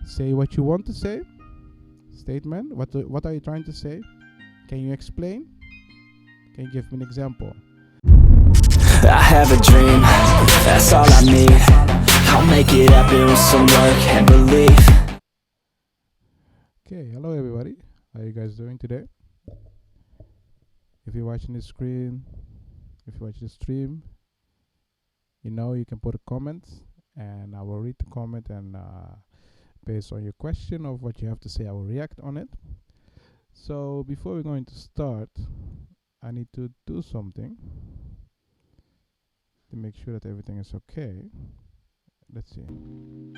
Say what you want to say. Statement. What are you trying to say? Can you explain? Can you give me an example? I have a dream, that's all I need. I'll make it happen with some work and belief. Okay, hello everybody. How are you guys doing today? If you're watching the stream, you know you can put a comment, and I will read the comment, and based on your question of what you have to say, I will react on it. So before we're going to start, I need to do something to make sure that everything is okay. Let's see. I'm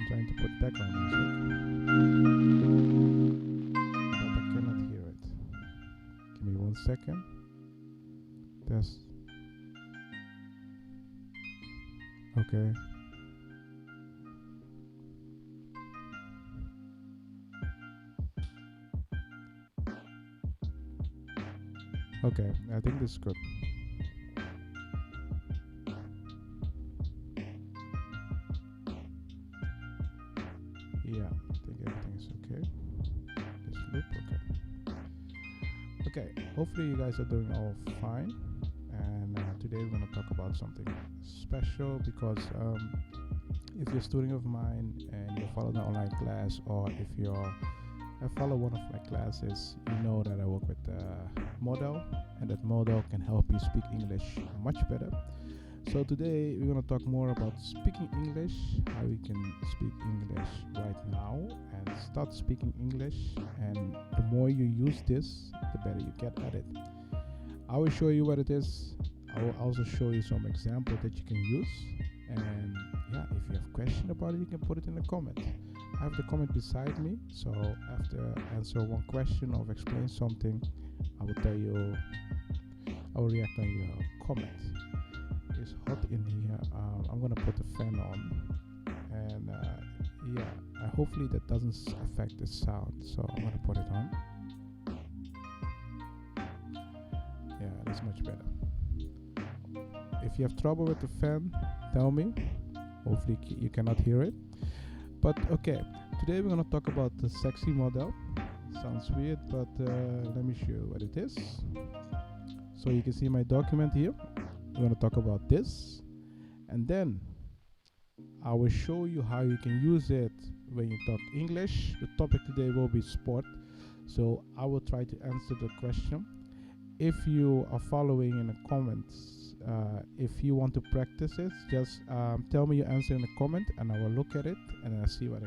trying to put background music, but I cannot hear it. Give me 1 second. Test. Okay. Okay, I think this is good. Yeah, I think everything is okay. This loop, okay. Hopefully you guys are doing all fine. And today we're going to talk about something special because if you're a student of mine and you follow the online class, or if I follow one of my classes, you know that I work with a model, and that model can help you speak English much better. So today we're going to talk more about speaking English, how you can speak English right now and start speaking English, and the more you use this, the better you get at it. I will show you what it is. I will also show you some examples that you can use, and yeah, if you have question about it, you can put it in the comment. I have the comment beside me, so after I answer one question or explain something, I will react on your comment. It's hot in here. I'm gonna put the fan on, and hopefully that doesn't affect the sound, so I'm gonna put it on. Yeah, that's much better. If you have trouble with the fan, tell me. Hopefully you cannot hear it. But okay, today we're going to talk about the sexy model. Sounds weird, but let me show you what it is. So you can see my document here. We're going to talk about this, and then I will show you how you can use it when you talk English. The topic today will be sport, so I will try to answer the question. If you are following in the comments, if you want to practice it, just tell me your answer in the comment, and I will look at it and I'll see what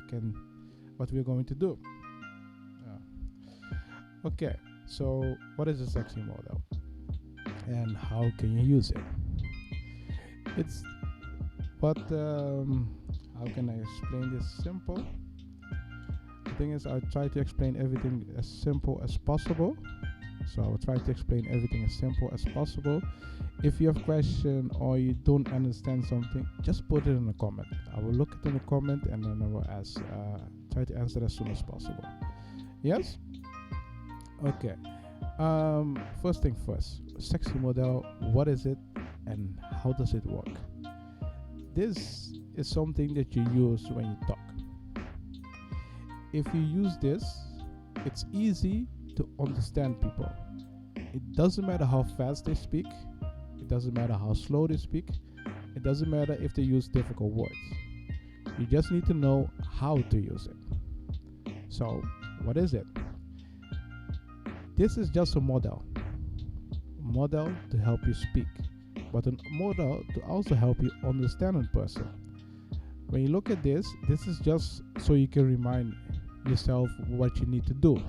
we're going to do. Okay, so what is a sexy model and how can you use it? How can I explain this simple? The thing is, I try to explain everything as simple as possible. So I will try to explain everything as simple as possible. If you have a question or you don't understand something, just put it in the comment. I will look at in the comment, and then I will try to answer as soon as possible. Yes? Okay. First thing first, sexy model, what is it and how does it work? This is something that you use when you talk. If you use this, it's easy to understand people. It doesn't matter how fast they speak. It doesn't matter how slow they speak. It doesn't matter if they use difficult words. You just need to know how to use it. So, what is it? This is just a model to help you speak, but a model to also help you understand a person. When you look at this is just so you can remind yourself what you need to do.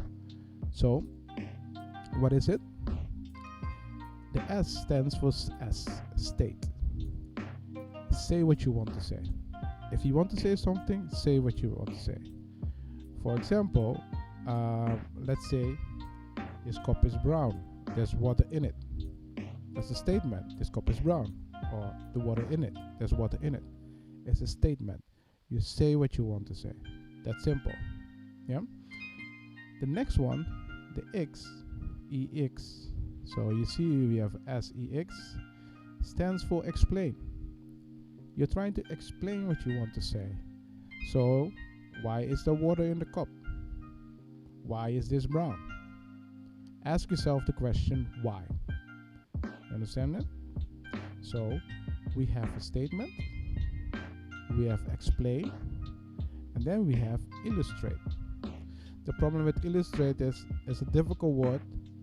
So, what is it? The S stands for state. Say what you want to say. If you want to say something, say what you want to say. For example, let's say this cup is brown. There's water in it. That's a statement. This cup is brown. Or the water in it. There's water in it. It's a statement. You say what you want to say. That's simple. Yeah. The next one, the X, EX. So you see we have SEX, stands for explain. You're trying to explain what you want to say. So, why is the water in the cup? Why is this brown? Ask yourself the question, why? You understand that? So, we have a statement, we have explain, and then we have illustrate. The problem with illustrate is it's a difficult word,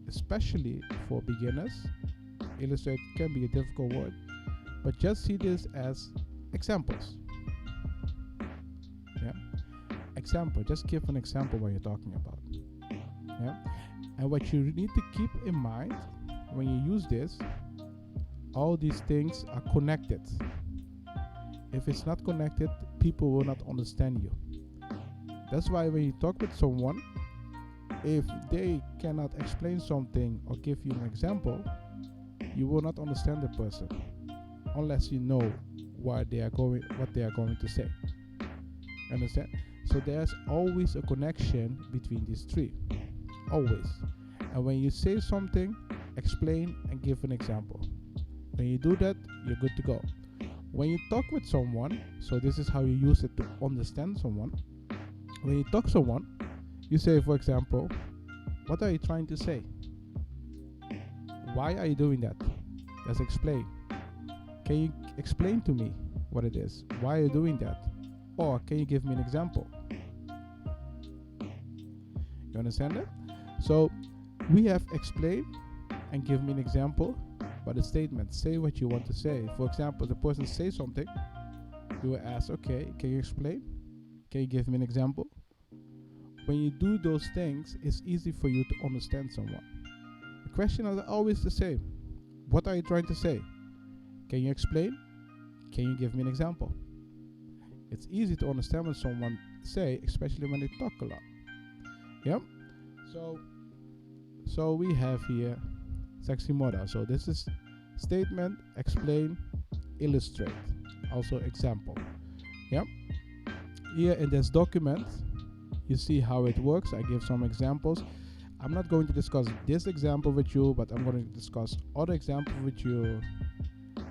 especially for beginners. Illustrate can be a difficult word, but just see this as examples. Yeah, example. Just give an example what you're talking about. Yeah, and what you need to keep in mind when you use this, all these things are connected. If it's not connected, people will not understand you. That's why when you talk with someone, if they cannot explain something or give you an example, you will not understand the person unless you know what they are going to say. Understand? So there's always a connection between these three. Always. And when you say something, explain and give an example. When you do that, you're good to go. When you talk with someone, so this is how you use it to understand someone. When you talk to someone, you say, for example, what are you trying to say? Why are you doing that? Let's explain. Can you explain to me what it is? Why are you doing that? Or can you give me an example? You understand that? So we have explain and give me an example, but a statement. Say what you want to say. For example, the person says something, you will ask, okay, can you explain? Can you give me an example? When you do those things, it's easy for you to understand someone. The question is always the same. What are you trying to say? Can you explain? Can you give me an example? It's easy to understand when someone say, especially when they talk a lot. Yep. So we have here sexy model. So this is statement, explain, illustrate. Also example. Yep. Here in this document, you see how it works. I give some examples. I'm not going to discuss this example with you, but I'm going to discuss other examples with you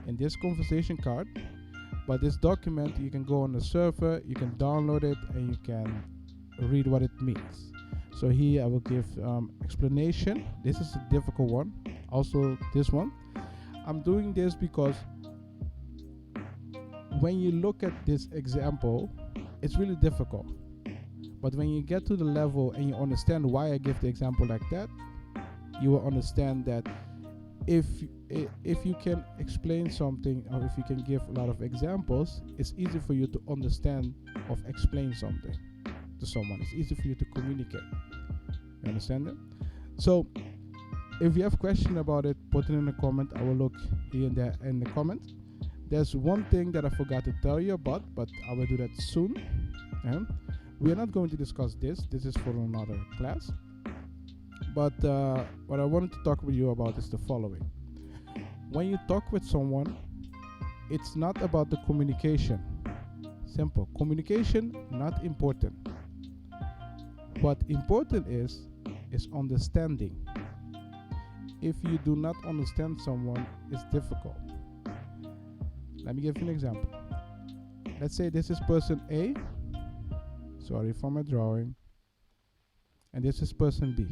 in this conversation card. But this document, you can go on the server, you can download it, and you can read what it means. So here I will give explanation. This is a difficult one. Also this one. I'm doing this because when you look at this example, it's really difficult. But when you get to the level and you understand why I give the example like that, you will understand that if you can explain something, or if you can give a lot of examples, it's easy for you to understand or explain something to someone. It's easy for you to communicate. You understand that? So if you have question about it, put it in the comment. I will look here and there in the comment. There's one thing that I forgot to tell you about, but I will do that soon. We are not going to discuss this. This is for another class. But what I wanted to talk with you about is the following. When you talk with someone, it's not about the communication. Simple. Communication, not important. What important is understanding. If you do not understand someone, it's difficult. Let me give you an example. Let's say this is person A. Sorry for my drawing. And this is person B.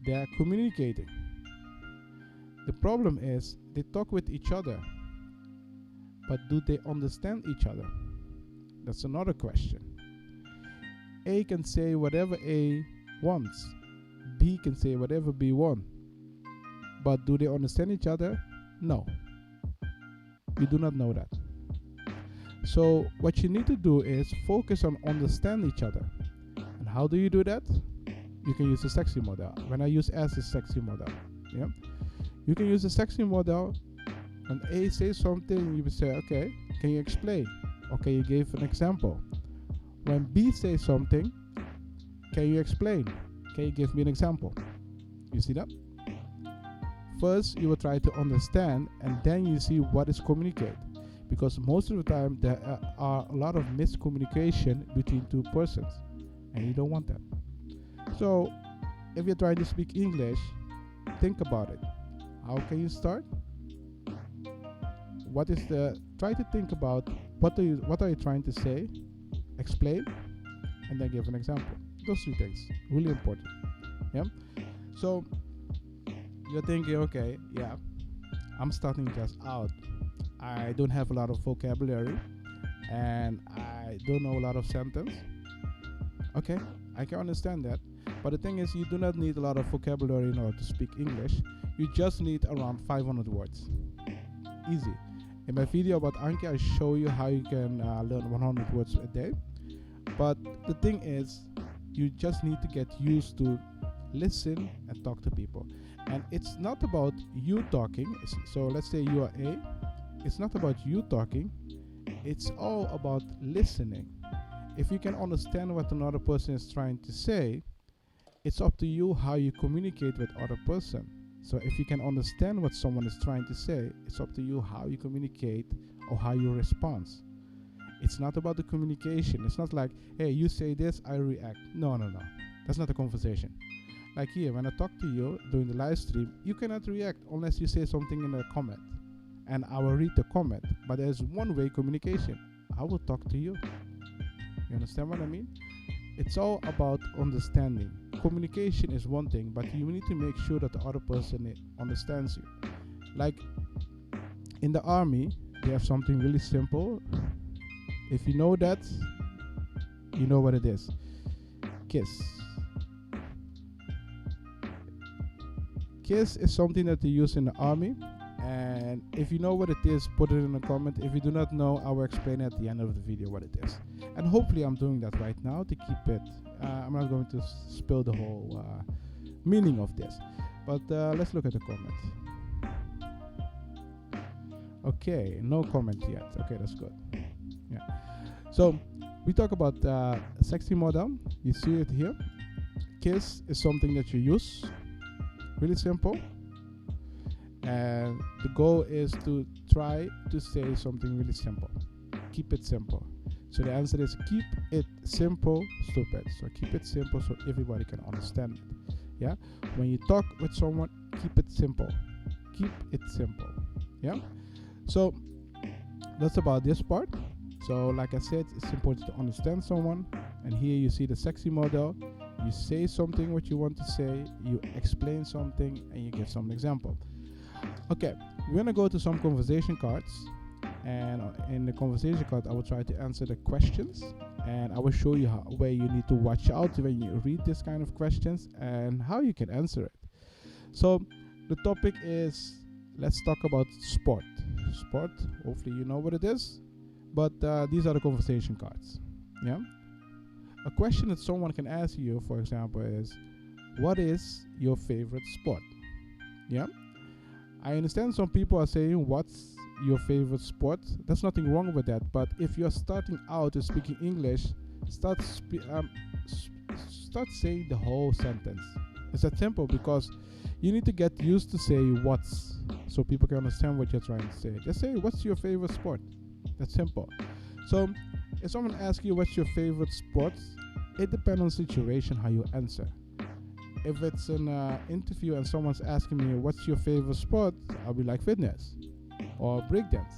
They are communicating. The problem is they talk with each other, but do they understand each other? That's another question. A can say whatever A wants. B can say whatever B wants. But do they understand each other? No. You do not know that. So what you need to do is focus on understand each other. And how do you do that? You can use the sexy model. When I use as a sexy model, yeah, you can use the sexy model. And A says something, you would say, okay, can you explain? Okay, you gave an example. When B says something, can you explain? Can you give me an example? You see that? First, you will try to understand, and then you see what is communicated. Because most of the time, there are a lot of miscommunication between two persons, and you don't want that. So, if you're trying to speak English, think about it. How can you start? try to think about what are you trying to say, explain, and then give an example. Those three things, really important. Yeah. So you're thinking, okay, yeah, I'm starting just out. I don't have a lot of vocabulary, and I don't know a lot of sentence. Okay, I can understand that. But the thing is, you do not need a lot of vocabulary in order to speak English. You just need around 500 words. Easy. In my video about Anki, I show you how you can learn 100 words a day. But the thing is, you just need to get used to listen and talk to people. And it's not about you talking. So let's say you are A. It's not about you talking. It's all about listening. If you can understand what another person is trying to say, it's up to you how you communicate with other person. So if you can understand what someone is trying to say, it's up to you how you communicate or how you respond. It's not about the communication. It's not like, hey, you say this, I react. No. That's not a conversation. Like here, when I talk to you during the live stream, you cannot react unless you say something in a comment. And I will read the comment. But there's one-way communication. I will talk to you. You understand what I mean? It's all about understanding. Communication is one thing, but you need to make sure that the other person understands you. Like in the army, they have something really simple. If you know that, you know what it is. Kiss. Kiss is something that they use in the army. And if you know what it is, put it in a comment. If you do not know, I will explain at the end of the video what it is. And hopefully I'm doing that right now to keep it. I'm not going to spill the whole meaning of this. But let's look at the comments. Okay, no comment yet. Okay, that's good. Yeah. So we talk about sexy model. You see it here. Kiss is something that you use. Really simple. And the goal is to try to say something really simple. Keep it simple. So the answer is keep it simple, stupid. So keep it simple so everybody can understand it. Yeah. When you talk with someone, keep it simple. Keep it simple. Yeah. So that's about this part. So like I said, it's important to understand someone. And here you see the sexy model. You say something what you want to say. You explain something and you give some example. Okay, we're gonna go to some conversation cards, and in the conversation card I will try to answer the questions, and I will show you where you need to watch out when you read this kind of questions and how you can answer it. So the topic is, let's talk about sport. Hopefully you know what it is, but these are the conversation cards. Yeah. A question that someone can ask you, for example, is, what is your favorite sport? Yeah. I understand some people are saying, what's your favorite sport? There's nothing wrong with that. But if you're starting out to speaking English, start saying the whole sentence. It's that simple, because you need to get used to say what's, so people can understand what you're trying to say. Just say, what's your favorite sport? That's simple. So if someone asks you what's your favorite sport, it depends on the situation how you answer. If it's an interview and someone's asking me what's your favorite sport, I'll be like fitness or breakdance.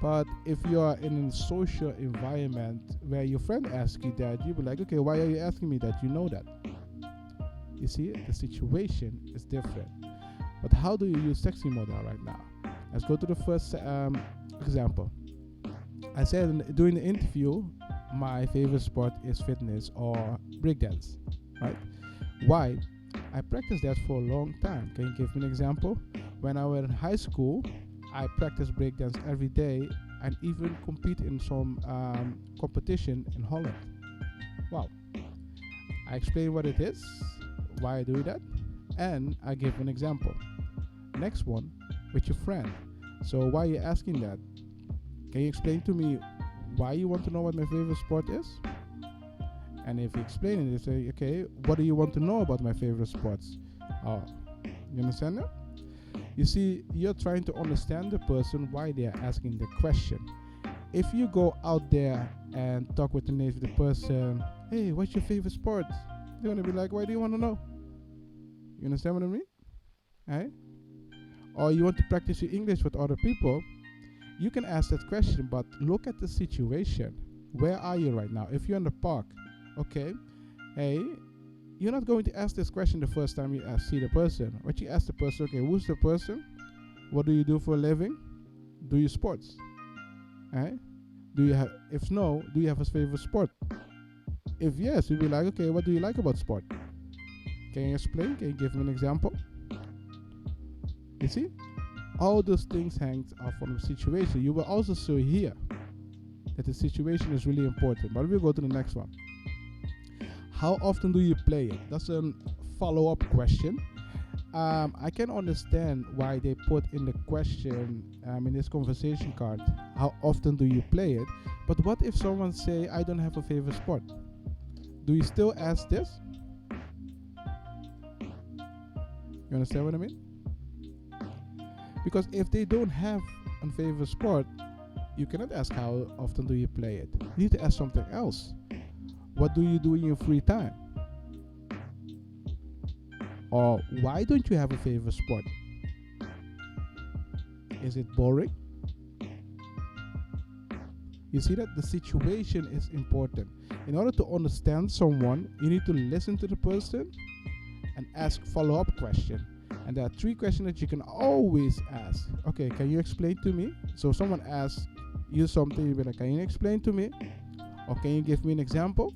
But if you are in a social environment where your friend asks you that, you'll be like, okay, why are you asking me that? You know that. You see, the situation is different. But how do you use sexy model right now? Let's go to the first example. I said during the interview, my favorite sport is fitness or breakdance, right? Why? I practiced that for a long time. Can you give me an example? When I was in high school, I practiced breakdance every day and even compete in some competition in Holland. Wow. I explain what it is, why I do that, and I give an example. Next one, with your friend. So why are you asking that? Can you explain to me why you want to know what my favorite sport is? And if you explain it, you say, okay, what do you want to know about my favorite sports? Oh, you understand that? You see, you're trying to understand the person why they are asking the question. If you go out there and talk with the person, hey, what's your favorite sport? They're going to be like, why do you want to know? You understand what I mean? Right? or you want to practice your English with other people, you can ask that question, but look at the situation. Where are you right now? If you're in the park, okay, hey, you're not going to ask this question the first time you see the person. But you ask the person, okay, who's the person? What do you do for a living? Do you sports? Do you have? If no, do you have a favorite sport? If yes, you'll be like, okay, what do you like about sport? Can you explain? Can you give me an example? You see, all those things hang off from the situation. You will also see here that the situation is really important. But we'll go to the next one. How often do you play it? That's a follow-up question. I can understand why they put in the question in this conversation card, how often do you play it? But what if someone say, I don't have a favorite sport? Do you still ask this? You understand what I mean? Because if they don't have a favorite sport, you cannot ask how often do you play it. You need to ask something else. What do you do in your free time? Or why don't you have a favorite sport? Is it boring? You see that the situation is important. In order to understand someone, you need to listen to the person and ask follow-up questions. And there are 3 questions that you can always ask. Okay, can you explain to me? So if someone asks you something, you'll be like, can you explain to me? Or can you give me an example?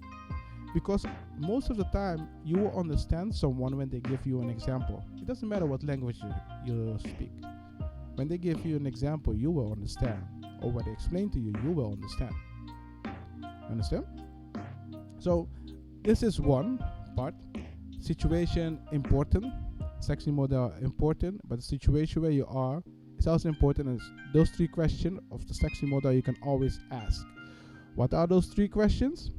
Because most of the time, you will understand someone when they give you an example. It doesn't matter what language you speak. When they give you an example, you will understand. Or when they explain to you, you will understand. Understand? So, this is one part. Situation important. Sexy model important. But the situation where you are is also important. And those 3 questions of the sexy model you can always ask. What are those 3 questions?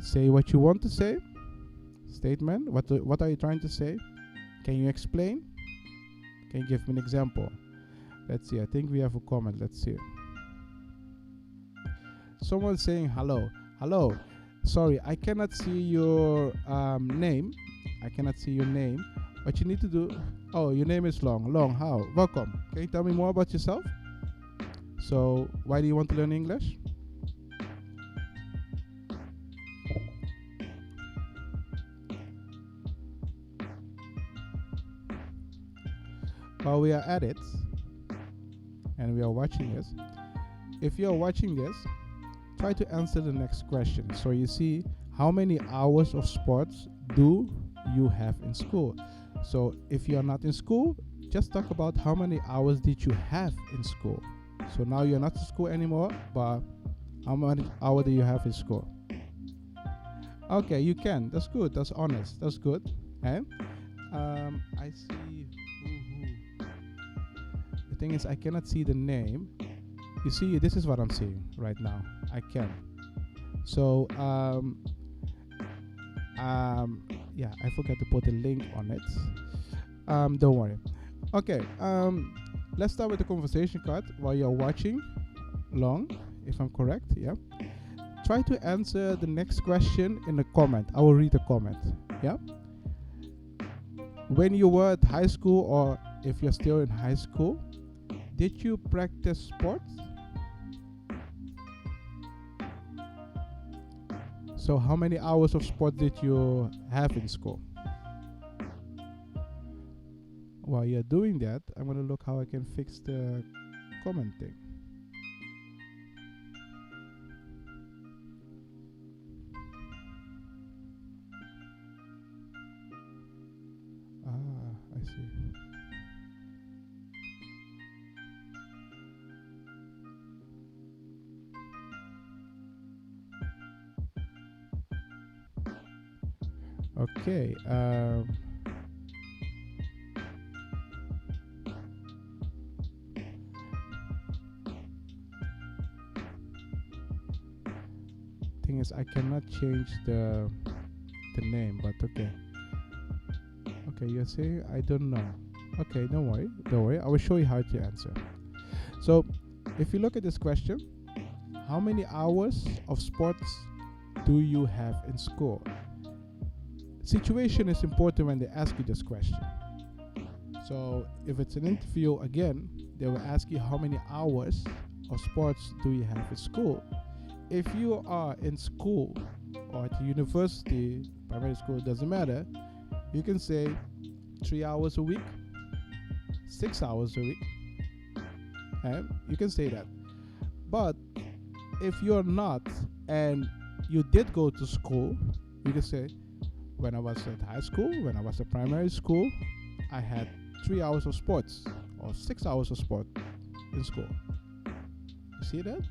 Say what you want to say. Statement. What are you trying to say? Can you explain? Can you give me an example? Let's see. I think we have a comment. Let's see. Someone saying hello. Hello. Sorry, I cannot see your name. I cannot see your name. What you need to do. Oh, your name is Long. Long. How? Welcome. Can you tell me more about yourself? So, why do you want to learn English? While we are at it, and we are watching this, if you are watching this, try to answer the next question. So you see, how many hours of sports do you have in school? So if you are not in school, just talk about how many hours did you have in school. So now you're not in school anymore, but how many hours do you have in school? Okay, you can. That's good. That's honest. That's good. Okay. I see. The thing is, I cannot see the name. You see, this is what I'm seeing right now. I can. So, yeah, I forgot to put a link on it. Don't worry. Okay. Let's start with the conversation card while you're watching. Long, if I'm correct. Yeah. Try to answer the next question in the comment. I will read the comment. Yeah. When you were at high school, or if you're still in high school, did you practice sports? So how many hours of sport did you have in school? While you're doing that, I'm going to look how I can fix the comment thing. I see. Okay. Thing is, I cannot change the name, but okay. Okay, you're saying I don't know. Okay, don't worry. Don't worry. I will show you how to answer. So, if you look at this question, how many hours of sports do you have in school? Situation is important when they ask you this question. So if it's an interview, again, they will ask you how many hours of sports do you have at school. If you are in school or at university, primary school, doesn't matter, you can say 3 hours a week, 6 hours a week, and you can say that. But if you're not and you did go to school, you can say, when I was at high school, when I was at primary school, I had 3 hours of sports or 6 hours of sport in school. You see that?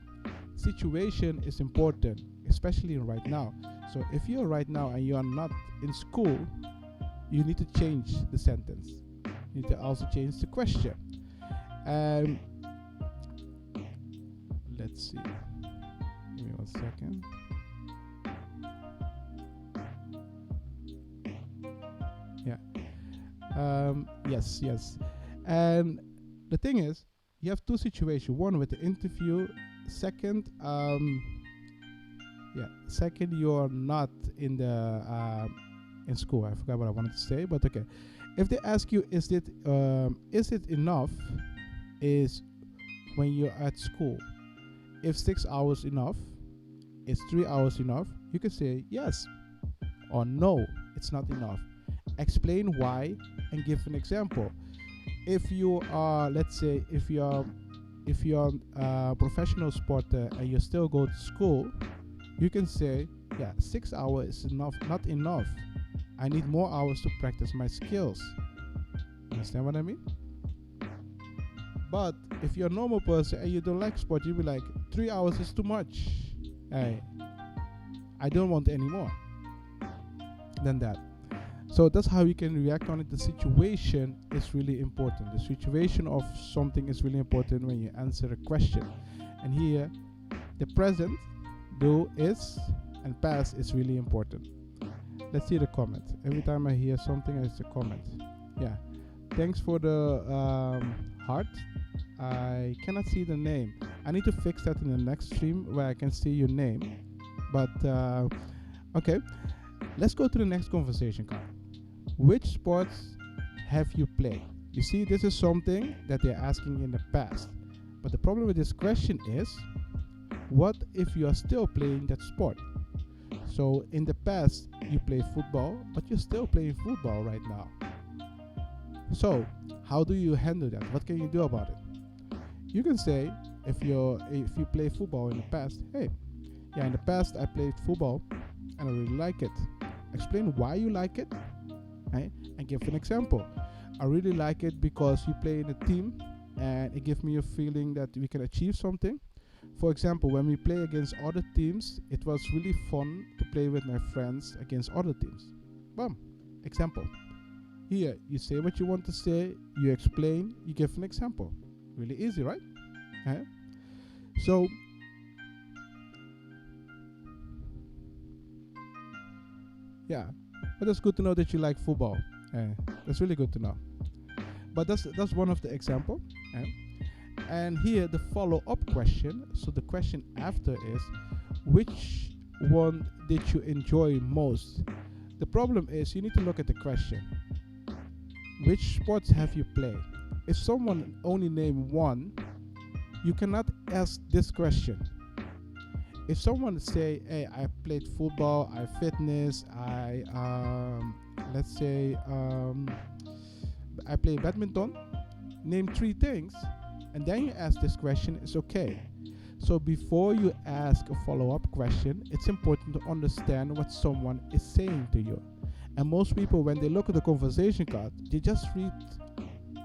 Situation is important, especially right now. So if you're right now and you are not in school, you need to change the sentence. You need to also change the question. Let's see. Give me 1 second. Yes. And the thing is, you have two situations. One with the interview. Second, you're not in the in school. I forgot what I wanted to say, but okay. If they ask you, is it enough? Is when you're at school. If 6 hours enough, is 3 hours enough? You can say yes or no. It's not enough. Explain why and give an example. If you are, let's say, if you're a professional sporter and you still go to school, you can say, 6 hours is not enough. I need more hours to practice my skills. Understand what I mean? But if you're a normal person and you don't like sport, you'll be like, 3 hours is too much. Hey, I don't want any more than that. So that's how you can react on it. The situation is really important. The situation of something is really important when you answer a question. And here, the present, do, is, and past is really important. Let's see the comment. Every time I hear something, it's a comment. Yeah. Thanks for the heart. I cannot see the name. I need to fix that in the next stream where I can see your name. But, okay. Let's go to the next conversation card. Which sports have you played? You see, this is something that they're asking in the past. But the problem with this question is, what if you are still playing that sport? So in the past, you play football, but you're still playing football right now. So how do you handle that? What can you do about it? You can say, if you play football in the past, hey, in the past I played football and I really like it. Explain why you like it. Right? And give an example. I really like it because you play in a team and it gives me a feeling that we can achieve something. For example, when we play against other teams, it was really fun to play with my friends against other teams. Boom. Example. Here, you say what you want to say, you explain, you give an example. Really easy, right? So, but that's good to know that you like football. That's really good to know. But that's one of the example. And here the follow-up question. So the question after is, which one did you enjoy most? The problem is you need to look at the question. Which sports have you played? If someone only named one, you cannot ask this question. If someone say, hey, I played football, I fitness, I play badminton, name 3 things, and then you ask this question, it's okay. So before you ask a follow-up question, it's important to understand what someone is saying to you. And most people, when they look at the conversation card, they just read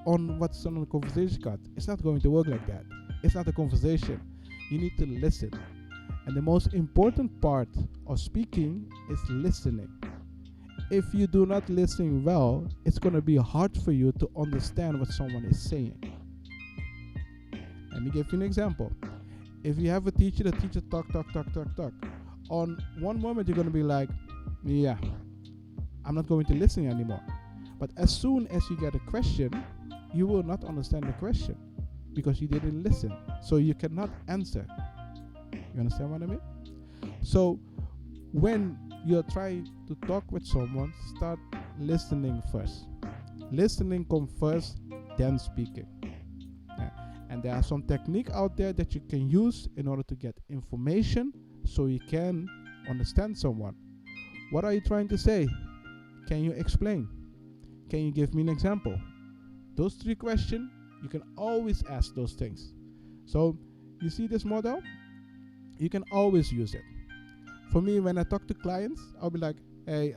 on what's on the conversation card. It's not going to work like that. It's not a conversation. You need to listen. And the most important part of speaking is listening. If you do not listen well, it's going to be hard for you to understand what someone is saying. Let me give you an example. If you have a teacher, the teacher talk. On one moment, you're going to be like, yeah, I'm not going to listen anymore. But as soon as you get a question, you will not understand the question because you didn't listen. So you cannot answer. You understand what I mean? So when you're trying to talk with someone, start listening first. Listening comes first, then speaking. And there are some technique out there that you can use in order to get information so you can understand someone. What are you trying to say? Can you explain? Can you give me an example? Those 3 questions, you can always ask those things. So you see this model? You can always use it. For me, when I talk to clients, I'll be like, hey,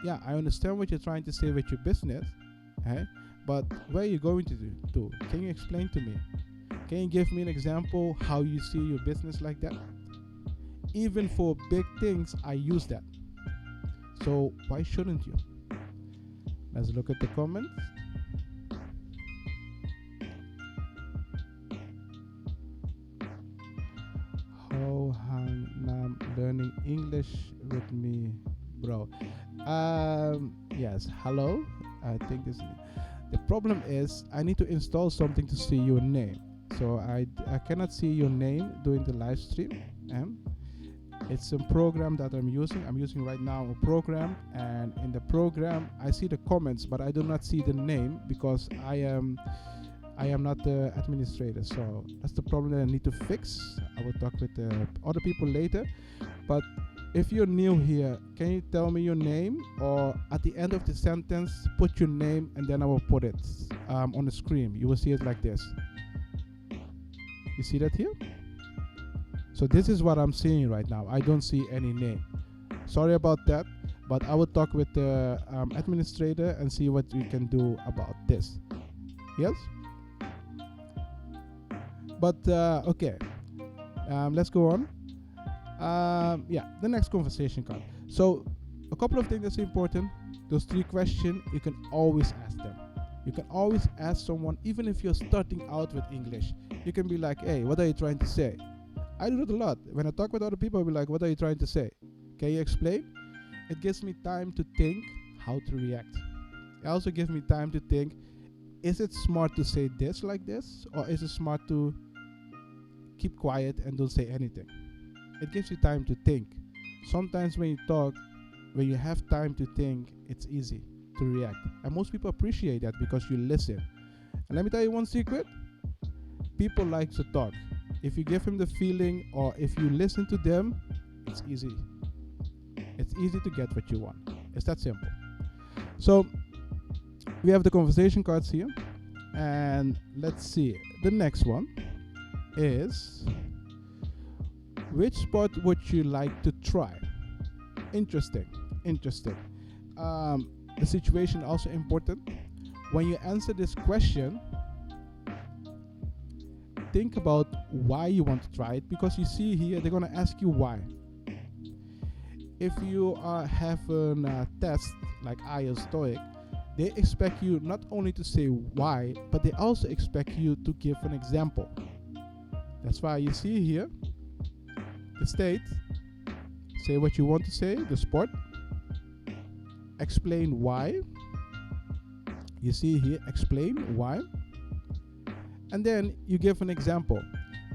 yeah, I understand what you're trying to say with your business, but where are you going to do? Can you explain to me? Can you give me an example how you see your business like that? Even for big things, I use that. So why shouldn't you? Let's look at the comments. Ho Hang Nam learning English with me, bro. Yes, hello. I think this. The problem is I need to install something to see your name. So I cannot see your name during the live stream. It's a program that I'm using. I'm using right now a program, and in the program I see the comments, but I do not see the name because I am not the administrator. So that's the problem that I need to fix. I will talk with other people later. But if you're new here, can you tell me your name, or at the end of the sentence put your name and then I will put it on the screen. You will see it like this. You see that here? So this is what I'm seeing right now. I don't see any name. Sorry about that, but I will talk with the administrator and see what we can do about this. Yes? But okay, let's go on. Yeah, the next conversation card. So a couple of things that's important. Those 3 questions, you can always ask them. You can always ask someone, even if you're starting out with English. You can be like, hey, what are you trying to say? I do it a lot. When I talk with other people, I'll be like, what are you trying to say? Can you explain? It gives me time to think how to react. It also gives me time to think, is it smart to say this like this? Or is it smart to keep quiet and don't say anything? It gives you time to think. Sometimes when you talk, when you have time to think, it's easy to react. And most people appreciate that because you listen. And let me tell you one secret. People like to talk. If you give them the feeling, or if you listen to them, it's easy. It's easy to get what you want. It's that simple. So we have the conversation cards here. And let's see. The next one is, which sport would you like to try? Interesting. The situation also important. When you answer this question, think about why you want to try it, because you see here they're going to ask you why. If you have a test like IELTS, TOEIC, they expect you not only to say why, but they also expect you to give an example. That's why you see here the state, say what you want to say, the sport, explain why. You see here, explain why. And then you give an example.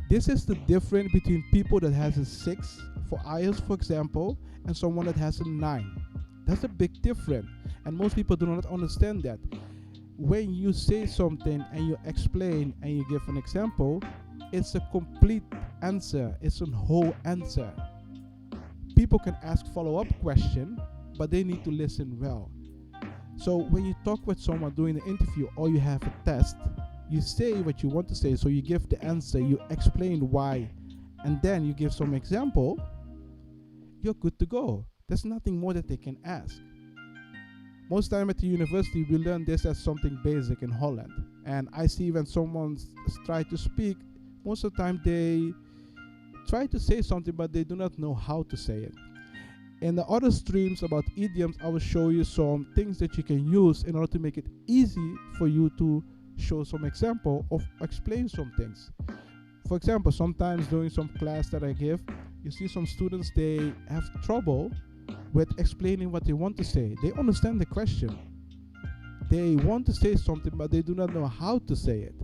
This is the difference between people that has a 6 for IELTS, for example, and someone that has a 9. That's a big difference. And most people do not understand that. When you say something and you explain and you give an example, it's a complete answer. It's a whole answer. People can ask follow-up questions, but they need to listen well. So when you talk with someone doing an interview or you have a test, you say what you want to say, so you give the answer, you explain why, and then you give some example, you're good to go. There's nothing more that they can ask. Most time at the university, we learn this as something basic in Holland. And I see when someone try to speak, most of the time they try to say something, but they do not know how to say it. In the other streams about idioms, I will show you some things that you can use in order to make it easy for you to show some example or explain some things. For example, sometimes during some class that I give, you see some students, they have trouble with explaining what they want to say. They understand the question. They want to say something, but they do not know how to say it.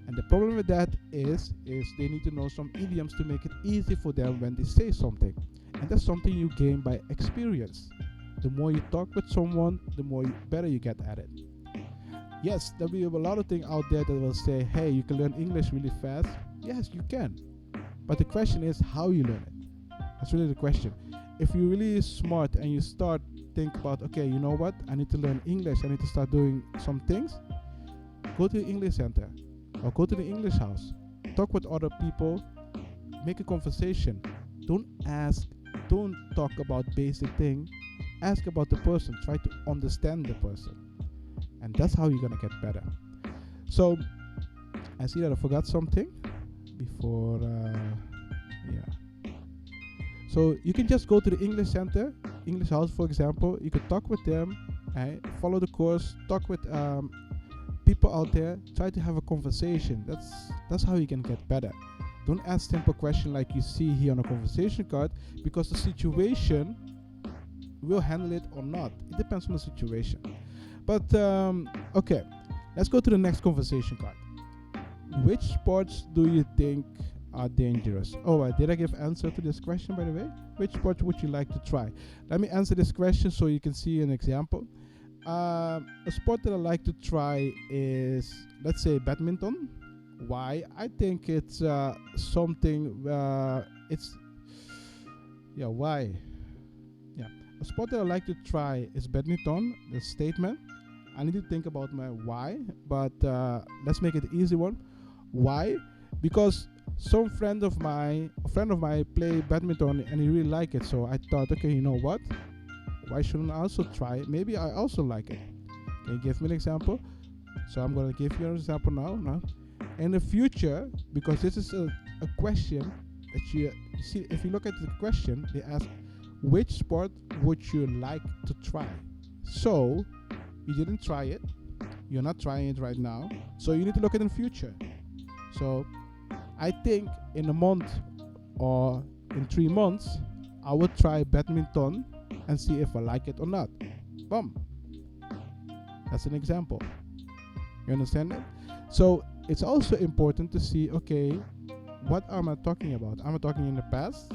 And the problem with that is they need to know some idioms to make it easy for them when they say something. And that's something you gain by experience. The more you talk with someone, the better you get at it. Yes, there'll be a lot of things out there that will say, hey, you can learn English really fast. Yes, you can. But the question is how you learn it. That's really the question. If you're really smart and you start think about, okay, you know what? I need to learn English. I need to start doing some things. Go to the English center or go to the English house. Talk with other people. Make a conversation. Don't talk about basic things. Ask about the person. Try to understand the person. And that's how you're gonna get better. So I see that I forgot something before. So you can just go to the English center, English house, for example. You could talk with them, follow the course, talk with people out there. Try to have a conversation. That's how you can get better. Don't ask simple questions like you see here on a conversation card, because the situation will handle it or not. It depends on the situation. But okay, let's go to the next conversation card. Which sports do you think are dangerous? Oh, did I give answer to this question, by the way? Which sport would you like to try? Let me answer this question so you can see an example. A sport that I like to try is, let's say, badminton. Why? I think it's something. Why? Yeah, a sport that I like to try is badminton. The statement. I need to think about my why, but let's make it an easy one. Why? Because a friend of mine play badminton and he really like it. So I thought, okay, you know what? Why shouldn't I also try it? Maybe I also like it. Can you give me an example? So I'm gonna give you an example now. In the future, because this is a question that you see. If you look at the question, they ask, which sport would you like to try? So you didn't try it. You're not trying it right now. So you need to look at it in the future. So I think in a month or in 3 months, I would try badminton and see if I like it or not. Boom. That's an example. You understand that? So it's also important to see, okay, what am I talking about? Am I talking in the past,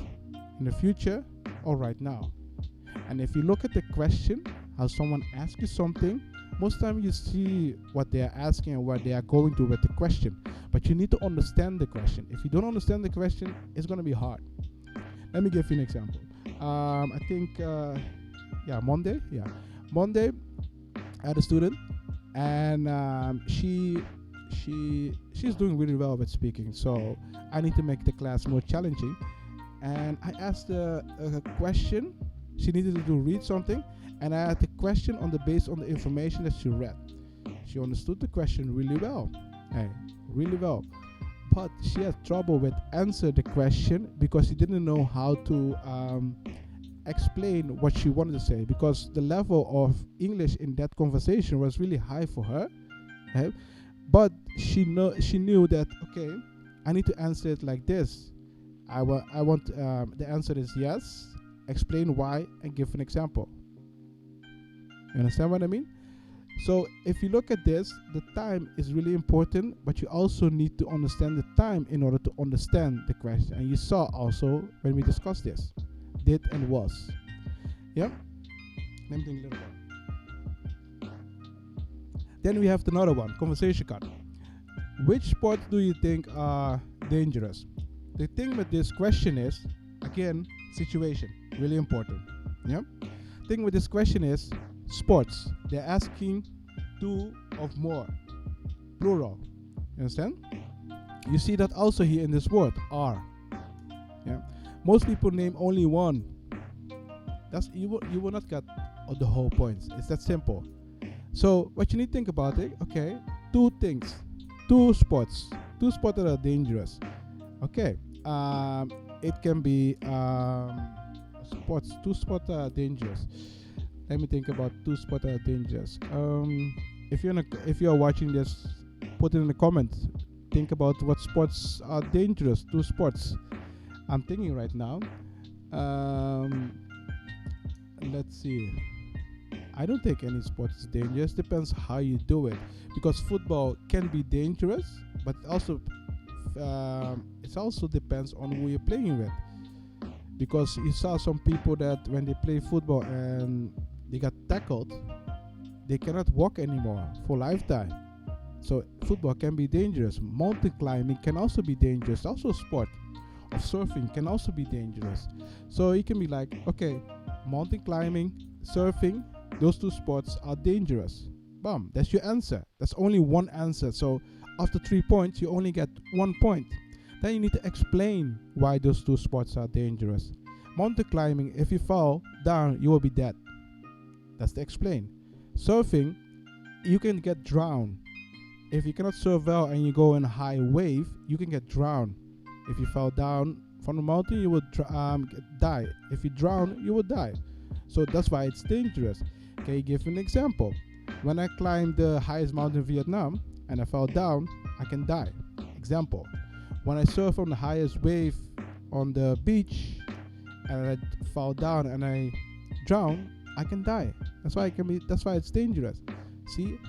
in the future, or right now? And if you look at the question, how someone asks you something, most time you see what they are asking and what they are going to with the question. But you need to understand the question. If you don't understand the question, it's going to be hard. Let me give you an example. I think, Monday. Yeah, Monday, I had a student, and she's doing really well with speaking. So I need to make the class more challenging. And I asked her a question. She needed to read something, and I had the question based on the information that she read. She understood the question really well, really well. But she had trouble with answer the question because she didn't know how to explain what she wanted to say, because the level of English in that conversation was really high for her. But she knew that, okay, I need to answer it like this. I want the answer is yes. Explain why and give an example. You understand what I mean? So if you look at this, the time is really important, but you also need to understand the time in order to understand the question. And you saw also when we discussed this, did and was. Yeah? Let me think a little bit. Then we have another one, conversation card. Which sports do you think are dangerous? The thing with this question is, again, situation, really important. Yeah. Thing with this question is sports. They're asking 2 or more, plural. You understand? You see that also here in this word, are. Yeah. Most people name only one. That's you will not get the whole points. It's that simple. So what you need to think about it, okay, 2 things, 2 sports that are dangerous. Okay. It can be sports. 2 sports that are dangerous. Let me think about 2 sports that are dangerous. If you are watching this, put it in the comments. Think about what sports are dangerous. 2 sports. I'm thinking right now. Let's see. I don't think any sport is dangerous. Depends how you do it. Because football can be dangerous, but also it also depends on who you're playing with. Because you saw some people that when they play football and they got tackled, they cannot walk anymore for lifetime. So football can be dangerous. Mountain climbing can also be dangerous. Also a sport. Or surfing can also be dangerous. So you can be like, okay, mountain climbing, surfing, those two sports are dangerous. Bam, that's your answer. That's only one answer. So after 3 points, you only get 1 point. Then you need to explain why those two sports are dangerous. Mountain climbing, if you fall down, you will be dead. That's to explain. Surfing, you can get drowned. If you cannot surf well and you go in a high wave, you can get drowned. If you fall down from the mountain, you will die. If you drown, you will die. So that's why it's dangerous. Can you give an example? When I climbed the highest mountain in Vietnam and I fell down, I can die. Example. When I surf on the highest wave on the beach and I fall down and I drown, I can die. That's why that's why it's dangerous. See,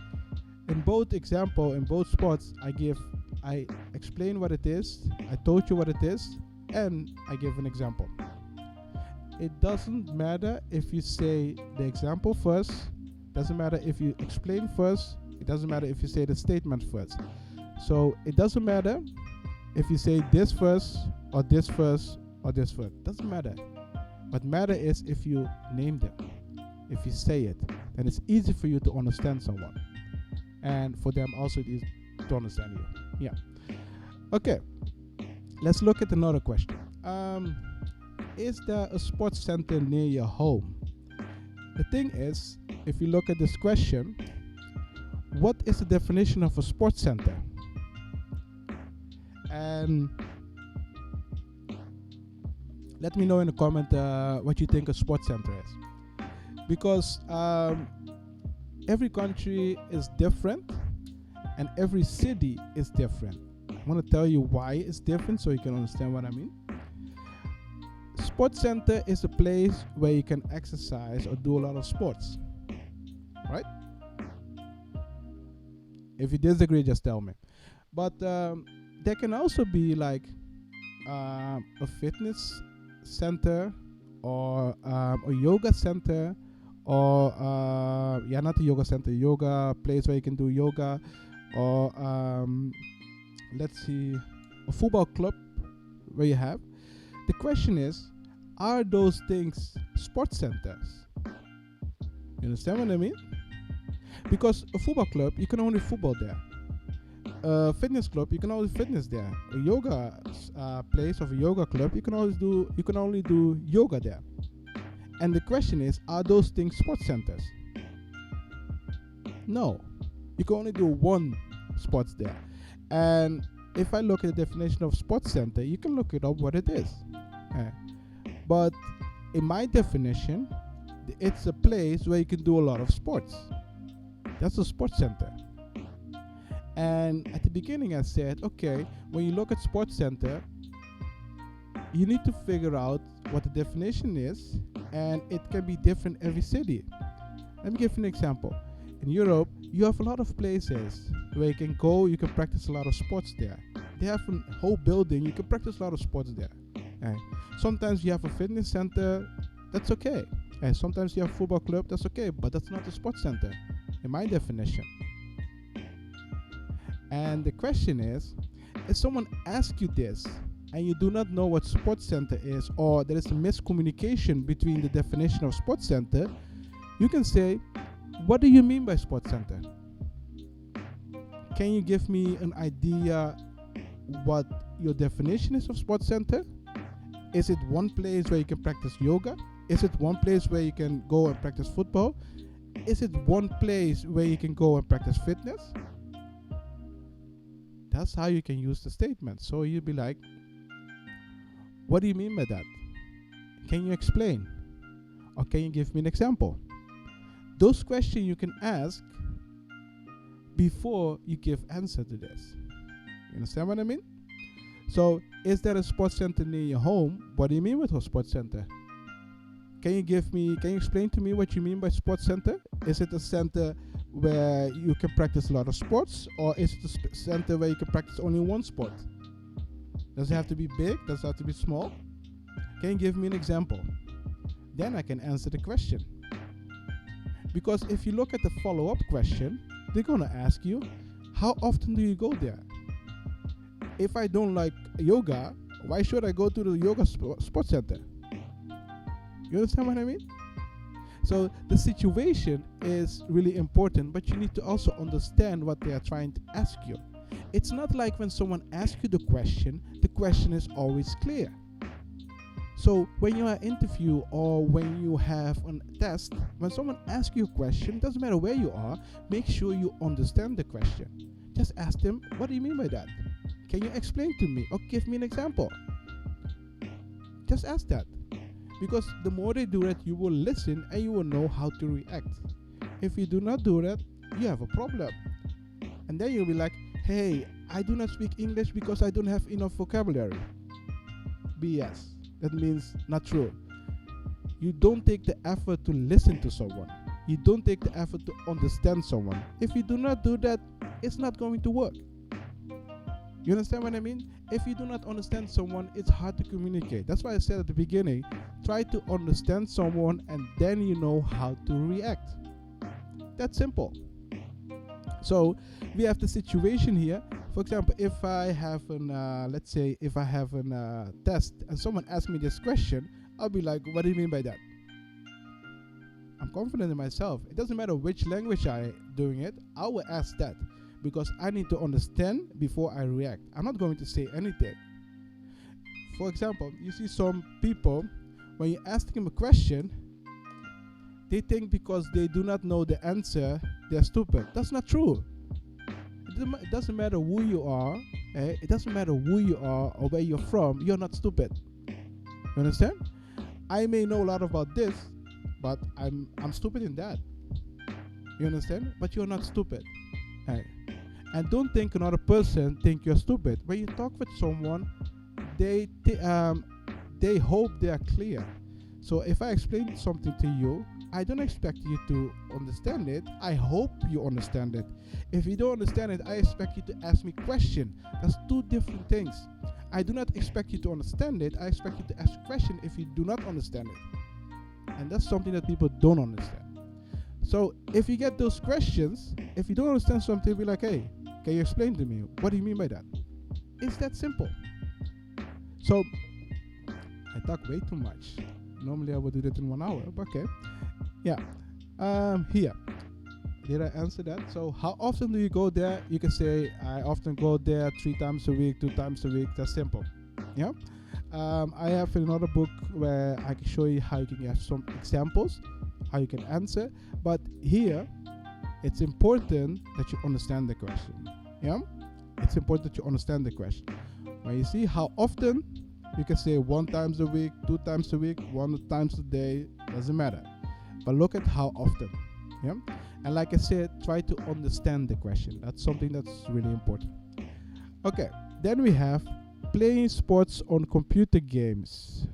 in both example, in both sports, I explain what it is, I told you what it is, and I give an example. It doesn't matter if you say the example first, doesn't matter if you explain first, it doesn't matter if you say the statement first. So it doesn't matter if you say this first, or this first, or this first. Doesn't matter. What matter is if you name them. If you say it, then it's easy for you to understand someone. And for them also it is to understand you. Yeah. Okay. Let's look at another question. Is there a sports center near your home? The thing is, if you look at this question, what is the definition of a sports center? And let me know in the comment what you think a sports center is. Because every country is different and every city is different. I want to tell you why it's different so you can understand what I mean. Sports center is a place where you can exercise or do a lot of sports, right? If you disagree, just tell me. But there can also be like a fitness center or a yoga center, or not a yoga center, yoga place where you can do yoga, or let's see, a football club where you have. The question is, are those things sports centers? You understand what I mean? Because a football club, you can only football there. A fitness club, you can only fitness there. A yoga place of a yoga club, you can only do yoga there. And the question is, are those things sports centers? No. You can only do one sports there. And if I look at the definition of sports center, you can look it up what it is. But in my definition, it's a place where you can do a lot of sports. That's a sports center. And at the beginning I said, okay, when you look at sports center, you need to figure out what the definition is, and it can be different every city. Let me give you an example. In Europe, you have a lot of places where you can go, you can practice a lot of sports there. They have a whole building, you can practice a lot of sports there. Sometimes you have a fitness center, that's okay. And sometimes you have a football club, that's okay, but that's not a sports center, in my definition. And the question is, if someone asks you this, and you do not know what sports center is, or there is a miscommunication between the definition of sports center, you can say, what do you mean by sports center? Can you give me an idea what your definition is of sports center? Is it one place where you can practice yoga? Is it one place where you can go and practice football? Is it one place where you can go and practice fitness? That's how you can use the statement. So you'd be like, what do you mean by that? Can you explain? Or can you give me an example? Those questions you can ask before you give answer to this. You understand what I mean? So, is there a sports center near your home? What do you mean with a sports center? Can you explain to me what you mean by sports center? Is it a center where you can practice a lot of sports, or is it a center where you can practice only one sport? Does it have to be big? Does it have to be small? Can you give me an example? Then I can answer the question. Because if you look at the follow-up question, they're going to ask you, How often do you go there? If I don't like yoga, why should I go to the yoga sports center? You understand what I mean? So the situation is really important, but you need to also understand what they are trying to ask you. It's not like when someone asks you the question is always clear. So when you are interview or when you have a test, when someone asks you a question, doesn't matter where you are, make sure you understand the question. Just ask them, what do you mean by that? Can you explain to me or give me an example? Just ask that. Because the more they do that, you will listen and you will know how to react. If you do not do that, you have a problem. And then you'll be like, hey, I do not speak English because I don't have enough vocabulary. BS. That means not true. You don't take the effort to listen to someone. You don't take the effort to understand someone. If you do not do that, it's not going to work. You understand what I mean? If you do not understand someone, it's hard to communicate. That's why I said at the beginning, try to understand someone and then you know how to react. That's simple. So we have the situation here. For example, if I have let's say if I have a test and someone asks me this question, I'll be like, what do you mean by that? I'm confident in myself. It doesn't matter which language I'm doing it, I will ask that. Because I need to understand before I react. I'm not going to say anything. For example, you see some people, when you ask them a question, they think because they do not know the answer, they're stupid. That's not true. It doesn't matter who you are. It doesn't matter who you are or where you're from. You're not stupid. You understand? I may know a lot about this, but I'm stupid in that. You understand? But you're not stupid. And don't think another person think you're stupid. When you talk with someone, they hope they are clear. So if I explain something to you, I don't expect you to understand it. I hope you understand it. If you don't understand it, I expect you to ask me question. That's two different things. I do not expect you to understand it. I expect you to ask a question if you do not understand it. And that's something that people don't understand. So if you get those questions, if you don't understand something, be like, hey, can you explain to me? What do you mean by that? It's that simple. So I talk way too much. Normally I would do that in 1 hour, but okay. Yeah. Here. Did I answer that? So how often do you go there? You can say I often go there 3 times a week, 2 times a week. That's simple. Yeah. I have another book where I can show you how you can have some examples, how you can answer. But here, it's important that you understand the question. Yeah? It's important that you understand the question. When you see how often, you can say 1 times a week, 2 times a week, 1 times a day, doesn't matter. But look at how often. Yeah? And like I said, try to understand the question. That's something that's really important. Okay, then we have playing sports on computer games.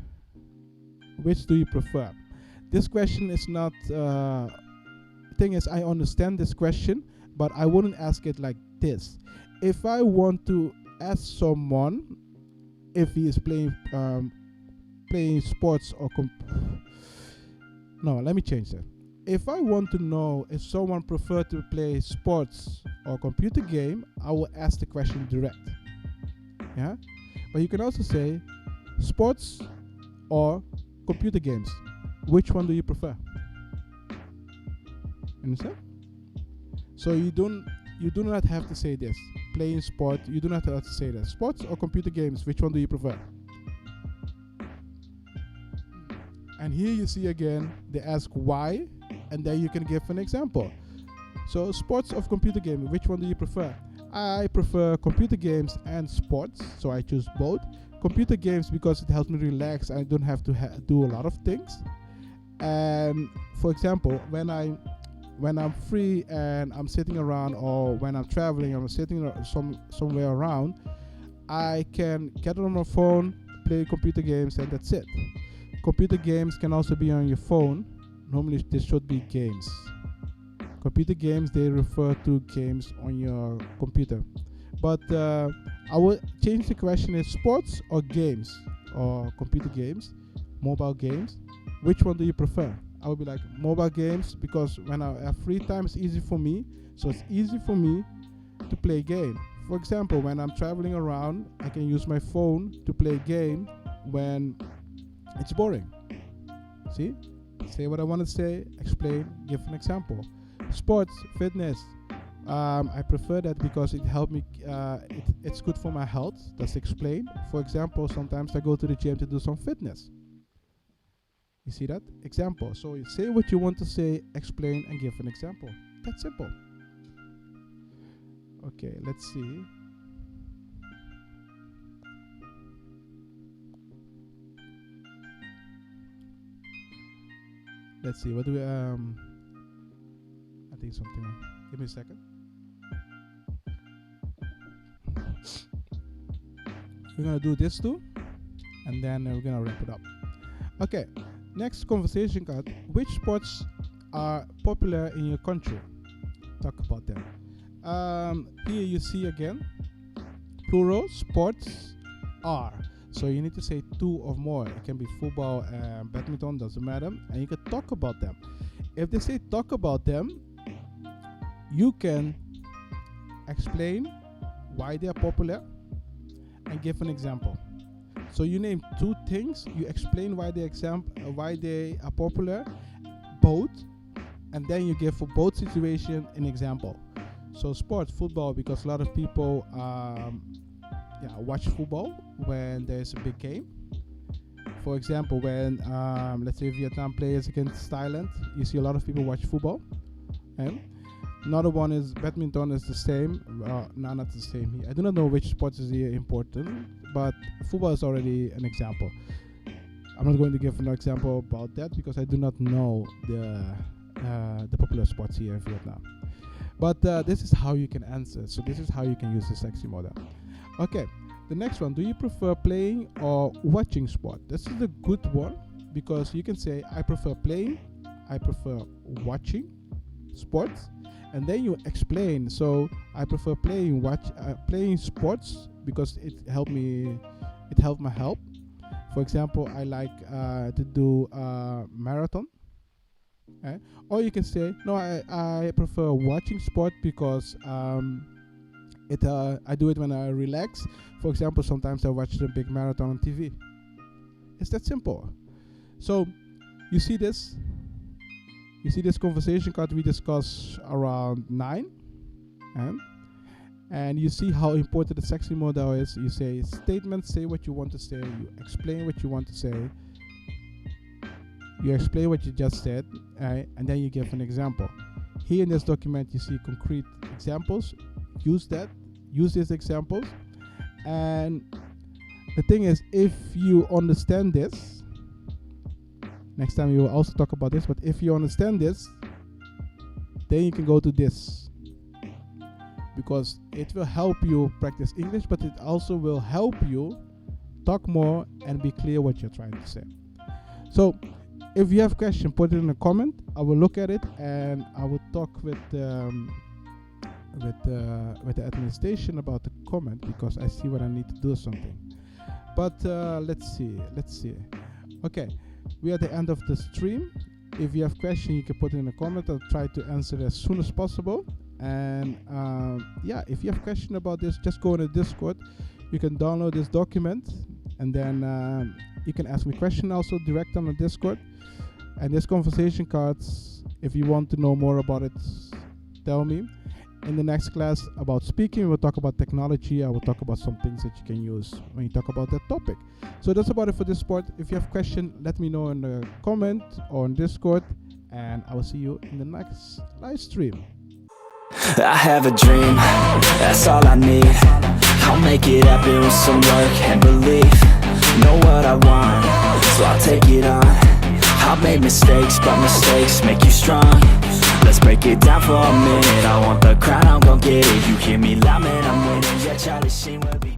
Which do you prefer? This question is not thing is, I understand this question, but I wouldn't ask it like this. If I want to ask someone if he is playing sports or no, let me change that. If I want to know if someone prefer to play sports or computer game, I will ask the question direct. Yeah, but you can also say sports or computer games. Which one do you prefer? Understand? So you do not have to say this. Playing sport, you do not have to say that. Sports or computer games, which one do you prefer? And here you see again, they ask why, and then you can give an example. So sports or computer game, which one do you prefer? I prefer computer games and sports, so I choose both. Computer games because it helps me relax. I don't have to do a lot of things. And for example, when I'm free and I'm sitting around, or when I'm traveling, I'm sitting somewhere around, I can get on my phone, play computer games, and that's it. Computer games can also be on your phone. Normally, this should be games. Computer games, they refer to games on your computer. But I would change the question is sports or games, or computer games, mobile games. Which one do you prefer? I would be like mobile games because when I have free time, it's easy for me. So it's easy for me to play a game. For example, when I'm traveling around, I can use my phone to play a game when it's boring. See? Say what I want to say, explain, give an example. Sports, fitness. I prefer that because it helped me. It's good for my health. That's explain. For example, sometimes I go to the gym to do some fitness. You see that? Example. So you say what you want to say, explain, and give an example. That's simple. Okay, let's see. Let's see. What do we I think something. Give me a second. We're gonna do this too, and then we're gonna wrap it up. Okay. Next conversation card. Which sports are popular in your country? Talk about them. Here you see again plural sports are. So you need to say two or more. It can be football and badminton, doesn't matter. And you can talk about them. If they say talk about them, you can explain why they are popular and give an example. So you name two things, you explain why they are popular, both, and then you give for both situations an example. So sports, football, because a lot of people watch football when there's a big game. For example, when let's say Vietnam plays against Thailand, you see a lot of people watch football. And another one is badminton is the same. No, not the same here. I do not know which sports is here important, but football is already an example. I'm not going to give an example about that because I do not know the popular sports here in Vietnam. But this is how you can answer. So this is how you can use the sexy model. Okay, the next one. Do you prefer playing or watching sport? This is a good one because you can say I prefer playing, I prefer watching sports, and then you explain. So I prefer playing sports because it helped my health. For example, I like to do marathon. Or you can say no, I prefer watching sport because I do it when I relax. For example, sometimes I watch the big marathon on TV. It's that simple. So you see this conversation card we discussed around 9, and you see how important the sexy model is. You say statements, say what you want to say, you explain what you want to say, you explain what you just said, and then you give an example. Here in this document you see concrete examples. Use these examples, and the thing is, if you understand this, next time we will also talk about this, but if you understand this, then you can go to this, because it will help you practice English, but it also will help you talk more and be clear what you're trying to say. So if you have questions, put it in a comment. I will look at it and I will talk with the administration about the comment, because I see what I need to do something. But let's see. Okay, we are at the end of the stream. If you have questions, you can put it in a comment. I'll try to answer as soon as possible. And if you have questions about this, just go in the Discord. You can download this document, and then you can ask me questions also direct on the Discord. And this conversation cards, if you want to know more about it, tell me. In the next class about speaking, we'll talk about technology. I will talk about some things that you can use when you talk about that topic. So that's about it for this part. If you have questions, let me know in the comment or on Discord, and I will see you in the next live stream. I have a dream, that's all I need. I'll make it happen with some work and belief. Know what I want, so I'll take it on. I've made mistakes, but mistakes make you strong. Let's break it down for a minute. I want the crown, I'm gon' get it. You hear me loud, man, I'm winning. Yeah, Charlie Sheen will be